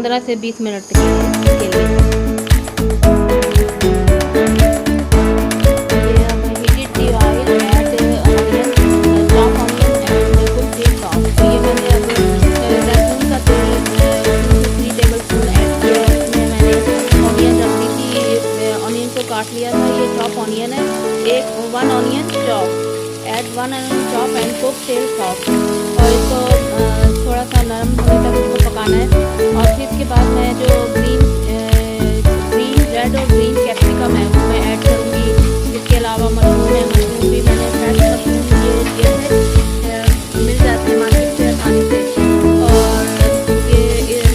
15 से 20 मिनट के लिए। ये अब heated the oil add onion, chop onion and cook till soft. तो ये मैंने अब लहसुन का तेल 3 टेबल स्पून ऐड किया है। इसमें मैंने ऑनियन रख दी थी, ऑनियन को काट लिया था। ये चॉप ऑनियन है, 1 onion chop, add 1 onion chop and cook till soft. और इसको थोड़ा सा नरम होने तक इसको पकाना है। और फिर इसके बाद मैं जो ग्रीन, रेड और ग्रीन कैप्सिकम है वो मैं ऐड करूँगी। इसके अलावा मशरूम है, मशरूम भी मैंने फ्रेश मशरूम ये मिल जाते हैं मार्केट से आसानी से। और ये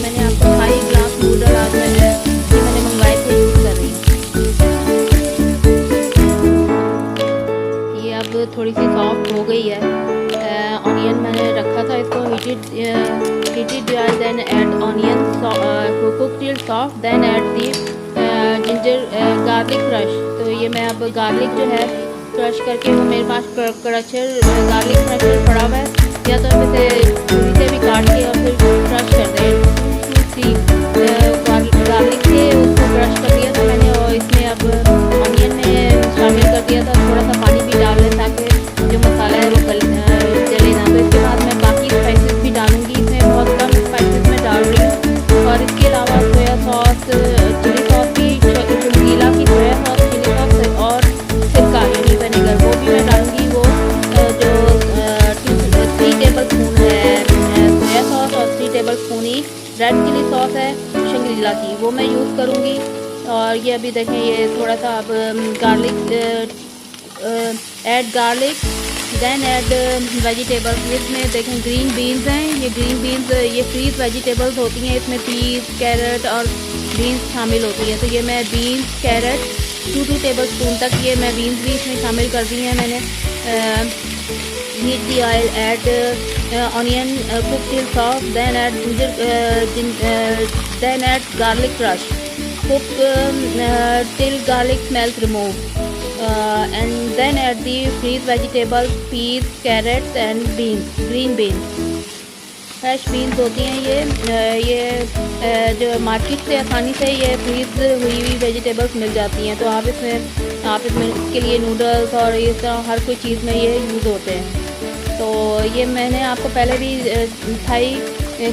मैंने आपको थाई ग्लास नूडल आज ये मैंने मंगवाए थे, यूज़ कर रही हूँ। ये अब थोड़ी सी सॉफ्ट हो गई है। ऑनियन मैंने रखा था, इसको heated then add onion cook till soft, then add the ginger garlic crush. तो ये मैं अब गार्लिक जो है क्रश करके, वो मेरे पास क्रशर गार्लिक क्रशर पड़ा हुआ है, या तो आप इसे छुरी से भी काट के और फिर क्रश कर दें। 2-3 गार्लिक से उसको क्रश कर दिया था मैंने, और इसमें अब ऑनियन में शामिल कर दिया था। थोड़ा सा पानी भी डाल लें ताकि जो मसाला है वो जले ना। तो इसके बाद मैं बाकी स्पाइसेस भी डालूंगी, इसमें बहुत कम स्पाइसेस मैं डाल रही हूँ। और इसके अलावा सोया सॉस, चिली सॉस भी, चमकीला की सोया सॉस, चिली सॉस और सिरका यानी विनेगर वो भी मैं डालूंगी। वो जो 3 टेबल स्पून है सोया सॉस और 3 टेबल स्पून ही रेड चिली सॉस है शंग्रीला की, वो मैं यूज़ करूँगी। और ये अभी देखें, ये थोड़ा सा अब garlic add garlic, then add vegetables. इसमें देखें ग्रीन बीन्स हैं, ये ग्रीन बीन्स ये फ्रीज वेजिटेबल्स होती हैं, इसमें पीस, कैरेट और बीन्स शामिल होती हैं। तो ये मैं बीन्स, कैरेट 2 टेबल स्पून तक ये मैं बीन्स भी इसमें शामिल कर दी हैं मैंने। Heat the oil, add onion cook till soft, then add then add garlic crush, cook till garlic smells removed, and then add the freeze vegetables, peas, carrots and beans, green beans। Fresh beans होती हैं ये जो market से आसानी से ये freeze हुई हुई वेजिटेबल्स मिल जाती हैं। तो आप इसमें इसके लिए नूडल्स और इस तरह हर कोई चीज़ में ये यूज़ होते हैं। तो ये मैंने आपको पहले भी थाई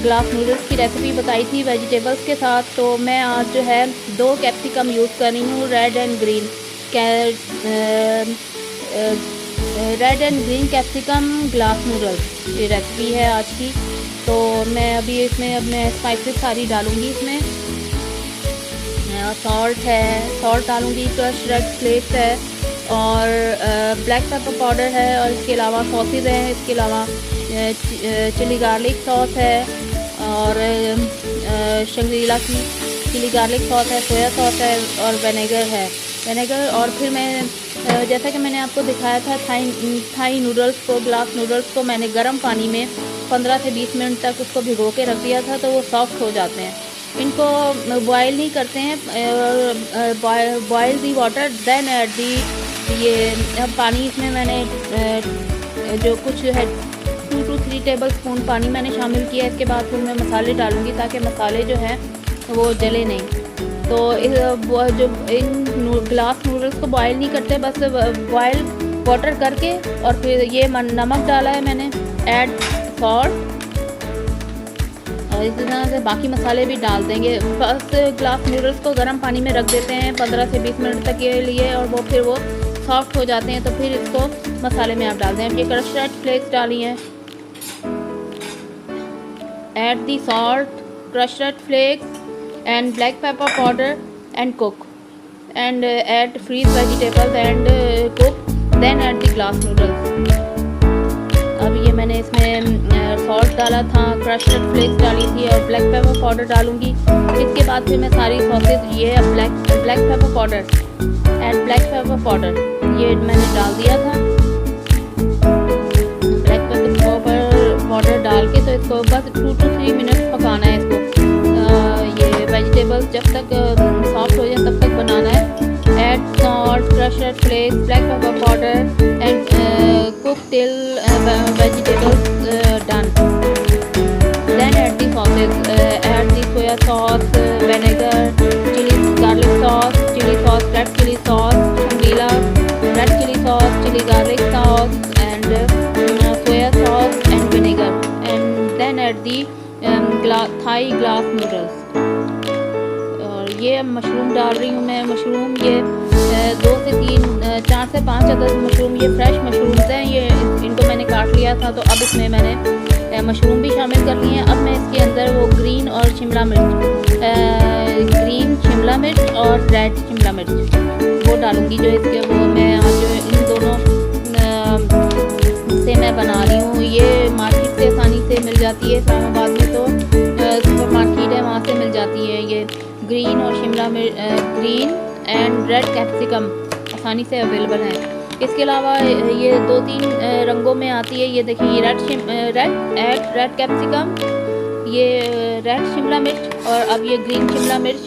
ग्लास नूडल्स की रेसिपी बताई थी वेजिटेबल्स के साथ। तो मैं आज जो है 2 कैप्सिकम यूज़ कर रही हूँ, red and green capsicum glass noodles, ये रेसिपी है आज की। तो मैं अभी इसमें अब मैं स्पाइसेस सारी डालूँगी। इसमें सॉल्ट है, सॉल्ट डालूँगी, क्रश रेड फ्लेक्स है और ब्लैक पेपर पाउडर है, और इसके अलावा सॉसेज हैं, इसके अलावा चिली गार्लिक सॉस है और शंग्रीला की चिली गार्लिक सॉस है, सोया सॉस है और विनेगर। और फिर मैं जैसा कि मैंने आपको दिखाया था थाई नूडल्स को, ग्लास नूडल्स को मैंने गर्म पानी में 15 से 20 मिनट तक उसको भिगो के रख दिया था, तो वो सॉफ्ट हो जाते हैं। इनको बॉयल नहीं करते हैं, boil the water, then add the ये पानी। इसमें मैंने जो कुछ है 2 to 3 टेबल स्पून पानी मैंने शामिल किया। इसके बाद फिर मैं मसाले डालूँगी ताकि मसाले जो हैं वो जले नहीं। तो जो इन ग्लास नूडल्स को बॉयल नहीं करते, बस बॉयल वाटर करके, और फिर ये नमक डाला है मैंने, ऐड सॉल्ट, और इसी तरह से बाकी मसाले भी डाल देंगे। फर्स्ट ग्लास नूडल्स को गर्म पानी में रख देते हैं 15 से 20 मिनट तक के लिए, और वो फिर वो सॉफ्ट हो जाते हैं। तो फिर इसको मसाले में आप डाल दें। अब ये क्रश्ड फ्लेक्स डाली हैं, add the salt, crushed flakes and black pepper powder and cook, and add freeze vegetables and cook, then add the glass noodles। अब ये मैंने इसमें सॉल्ट डाला था, क्रश्ड फ्लेक्स डाली थी और ब्लैक पेपर पाउडर डालूंगी। इसके बाद फिर मैं सारी सॉसेज, ये black pepper powder and black pepper powder ये मैंने डाल दिया था। ब्लैक पेपर पाउडर डाल के तो इसको बस 2 to 3 मिनट पकाना है। इसको ये वेजिटेबल्स जब तक सॉफ्ट हो जाए तब तक बनाना है। Add salt, crushed flakes, black pepper powder and cook till vegetables done, then add the sausage, add the soya sauce, vinegar, chilli garlic sauce, chilli sauce, red chilli sauce, Shangrila red chilli sauce, chilli garlic sauce and soya sauce and vinegar and then add the Thai glass noodles. और ये mushroom डाल रही हूँ मैं। Mushroom ये 2 से 3 4 से 5 अदद मशरूम, ये फ्रेश मशरूम्स हैं। ये इनको मैंने काट लिया था, तो अब इसमें मैंने मशरूम भी शामिल कर लिए हैं। अब मैं इसके अंदर वो ग्रीन और शिमला मिर्च, ग्रीन शिमला मिर्च और रेड शिमला मिर्च वो डालूँगी, जो इसके वो मैं आज इन दोनों से मैं बना रही हूँ। ये मार्केट से आसानी से मिल जाती है, इस्लामाबाद में तो सुपर मार्केट है, वहाँ से मिल जाती है। ये ग्रीन और शिमला मिर्च, ग्रीन एंड रेड कैप्सिकम आसानी से अवेलेबल है। इसके अलावा ये 2-3 रंगों में आती है। ये देखिए, ये रेड कैप्सिकम, ये रेड शिमला मिर्च और अब ये ग्रीन शिमला मिर्च,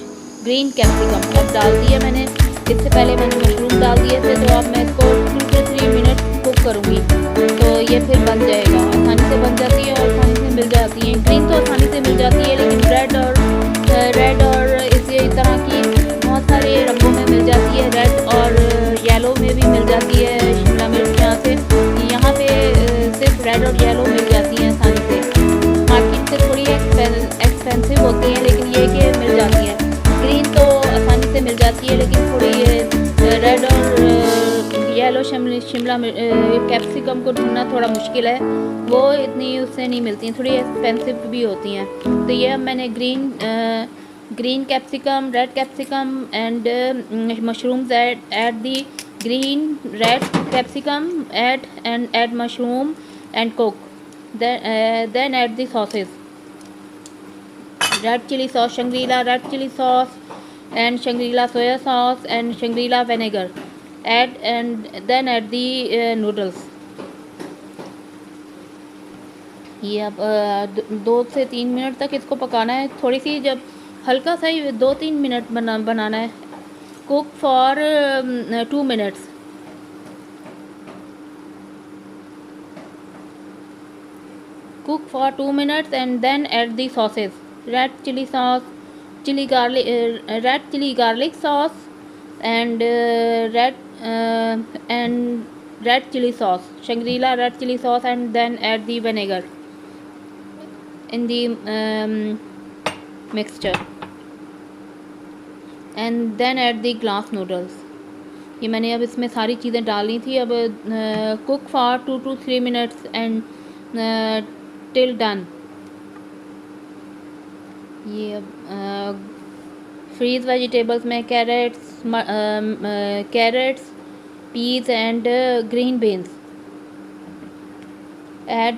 ग्रीन कैप्सिकम अब डाल दिया मैंने। इससे पहले मैंने मशरूम डाल दिए थे, तो अब मैं इसको 2 से 3 मिनट कुक करूँगी, तो ये फिर बन जाएगा। आसानी से बन जाती है और आसानी से मिल जाती है। ग्रीन तो आसानी से मिल जाती है, लेकिन रेड और इसी तरह की बहुत सारे रंगों में मिल जाती है। रेड और येलो में भी मिल जाती है शिमला मिर्च। यहाँ पे सिर्फ रेड और येलो मिल जाती हैं आसानी से। मार्केट से थोड़ी एक्सपेंसिव होती हैं, लेकिन ये कि मिल जाती है। ग्रीन तो आसानी से मिल जाती है, लेकिन थोड़ी रेड और येलो शिमला कैप्सिकम को ढूंढना थोड़ा मुश्किल है, वो इतनी उससे नहीं मिलती हैं, थोड़ी एक्सपेंसिव भी होती हैं। तो ये अब मैंने green capsicum, red capsicum and mushrooms add the green red capsicum add mushroom and cook, then add the sauces, red chili sauce, Shangri-La red chili sauce and Shangri-La soya sauce and Shangri-La vinegar, then add the noodles। ये अब 2 से 3 minute तक इसको पकाना है। थोड़ी सी जब हल्का सा ही 2-3 मिनट बनाना है। Cook for 2 minutes. Cook for 2 minutes and then add the sauces, red chili sauce, red chili garlic sauce and red chili sauce, Shangri-La red chili sauce, and then add the vinegar in the mixture and then add the glass noodles। ये मैंने अब इसमें सारी चीज़ें डाली थी। अब cook for 2 to 3 minutes and till done. ये अब फ्रीज वेजिटेबल्स में carrots, peas and green beans add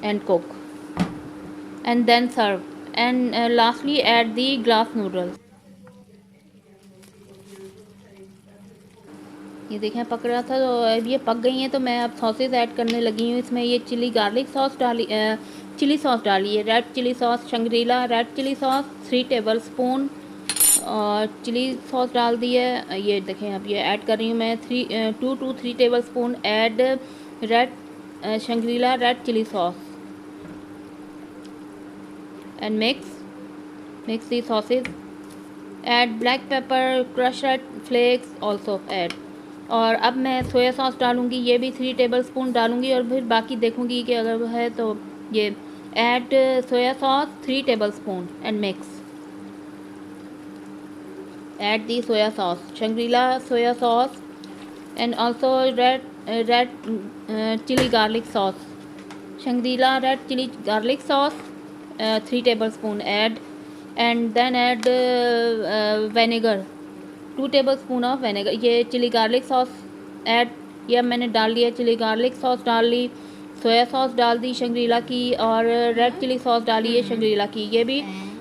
and cook and then serve and lastly add the glass noodles. ये देखें पक रहा था, तो अब ये पक गई हैं, तो मैं अब सॉसेज ऐड करने लगी हूँ। इसमें ये चिली सॉस डाली है, red chilli sauce, Shangrila red chilli sauce 3 tablespoon और चिली सॉस डाल दी है। ये देखें अब ये ऐड कर रही हूँ मैं 2 to 3 tablespoon add red Shangrila red chilli sauce and mix the sausage, add black pepper, crush red flakes also add. और अब मैं सोया सॉस डालूँगी, ये भी 3 टेबलस्पून डालूँगी और फिर बाकी देखूँगी कि अगर है तो ये add soya sauce 3 tablespoon and mix, add the soya sauce, Shangrila soya sauce and also red chilli garlic sauce, Shangrila red chilli garlic sauce 3 tablespoon add and then add vinegar 2 tablespoon of vinegar. ये chilli garlic sauce add, ये मैंने डाल लिया, chilli garlic sauce डाल ली, सोया sauce डाल दी Shangrila की और red chilli sauce डाली है शंग्रीला की। ये भी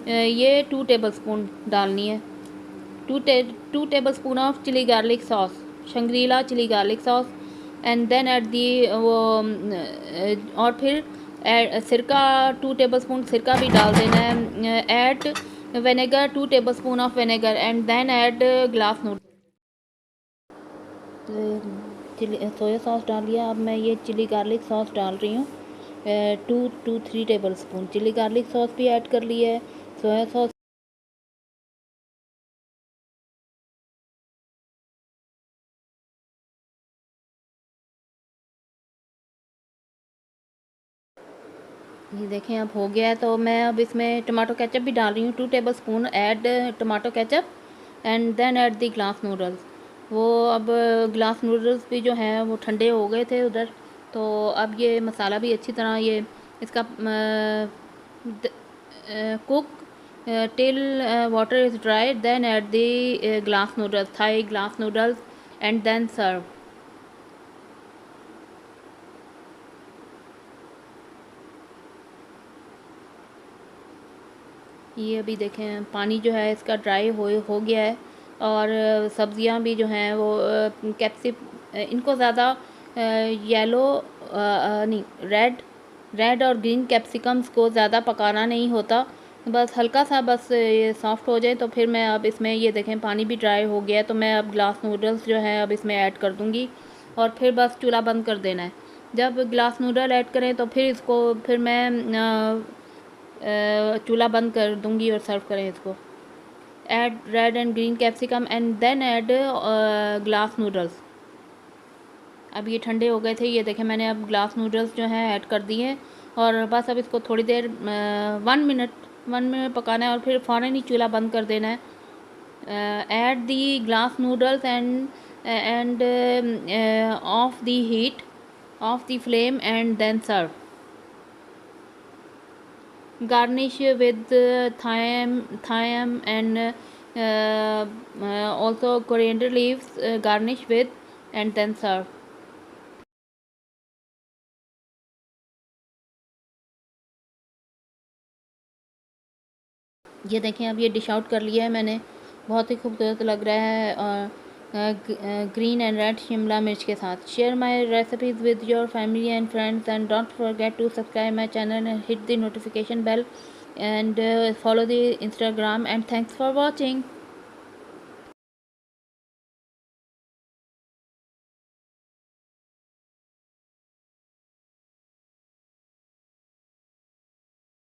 ये 2 टेबलस्पून डालनी है। 2 tablespoon of chilli garlic sauce, Shangrila chilli garlic sauce and then add the वो और फिर सिरका 2 टेबलस्पून सिरका भी डाल देना है, add vinegar 2 tablespoon of vinegar and then add glass noodle. Chilli soya sauce डाल लिया। अब मैं ये चिली गार्लिक सॉस डाल रही हूँ 2 to 3 tablespoon. Chilli garlic sauce भी ऐड कर ली है, सोया सॉस ये देखें अब हो गया है। तो मैं अब इसमें टमाटो केचप भी डाल रही हूँ, 2 tablespoon add tomato ketchup and then add the glass noodles. वो अब ग्लास नूडल्स भी जो हैं वो ठंडे हो गए थे उधर। तो अब ये मसाला भी अच्छी तरह ये इसका cook till water is dry, then add the glass noodles, Thai glass noodles and then serve. ये अभी देखें पानी जो है इसका ड्राई हो गया है। और सब्ज़ियाँ भी जो हैं वो इनको ज़्यादा येलो नहीं रेड और ग्रीन कैप्सिकम्स को ज़्यादा पकाना नहीं होता, बस हल्का सा बस ये सॉफ्ट हो जाए। तो फिर मैं अब इसमें ये देखें पानी भी ड्राई हो गया है, तो मैं अब ग्लास नूडल्स जो है अब इसमें ऐड कर दूँगी और फिर बस चूल्हा बंद कर देना है। जब ग्लास नूडल ऐड करें तो फिर मैं चूल्हा बंद कर दूँगी और सर्व करें इसको। Add red and green capsicum and then add glass noodles. अब ये ठंडे हो गए थे, ये देखें मैंने अब ग्लास नूडल्स जो हैं ऐड कर दिए और बस अब इसको थोड़ी देर 1 मिनट पकाना है और फिर फ़ौरन ही चूल्हा बंद कर देना है। Add the glass noodles and off the heat off the flame and then serve. Garnish with thyme and also coriander leaves, garnish with and then serve. ये देखें अब ये डिश आउट कर लिया है मैंने, बहुत ही खूबसूरत लग रहा है और ग्रीन एंड रेड शिमला मिर्च के साथ। Share my recipes with your family and friends and don't forget to subscribe my channel and hit the notification bell and follow the Instagram, and thanks for watching.